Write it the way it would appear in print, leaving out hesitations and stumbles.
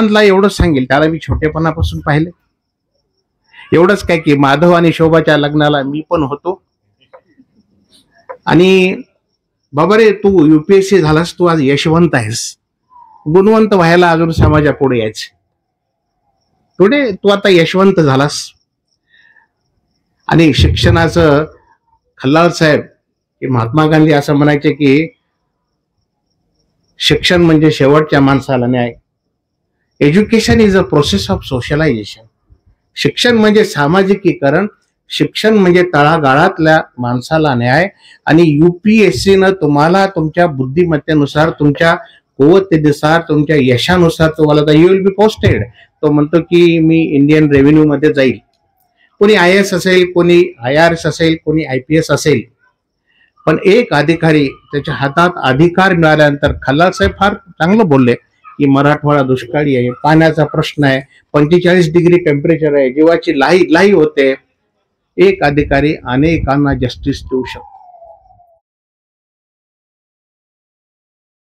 ला एवढंच सांगेल, त्याला मी छोटेपणापासून पाहिले. एवढंच काय की माधव आणि शोभाच्या लग्नाला मी पण होतो. आणि बाबा रे, तू युपीएससी झालास, तू आज यशवंत आहेस. गुणवंत व्हायला अजून समाजापुढे यायचे. पुढे तू आता यशवंत झालास. आणि शिक्षणाचं खल्लाळ साहेब की महात्मा गांधी असं म्हणायचे की शिक्षण म्हणजे शेवटच्या माणसाला न्याय. Education is a process of socialisation. शिक्षण म्हणजे सामाजिकीकरण. शिक्षण म्हणजे तळागाळातल्या माणसाला न्याय. आणि युपीएससीनं तुम्हाला तुमच्या बुद्धिमत्तेनुसार, तुमच्या कुवतेनुसार, तुमच्या यशानुसार तुम्हाला यू विल बी पोस्टेड. तो म्हणतो की मी इंडियन रेव्हेन्यू मध्ये जाईल. कोणी IAS असेल, कोणी IRS असेल, कोणी IPS असेल. पण एक अधिकारी, त्याच्या हातात अधिकार मिळाल्यानंतर, खल्लाळ साहेब फार चांगलं बोलले की मराठवाडा दुष्काळी आहे, पाण्याचा प्रश्न आहे, 45 डिग्री टेम्परेचर आहे, जीवाची लाई होते. एक अधिकारी अनेकांना जस्टिस देऊ शकतो.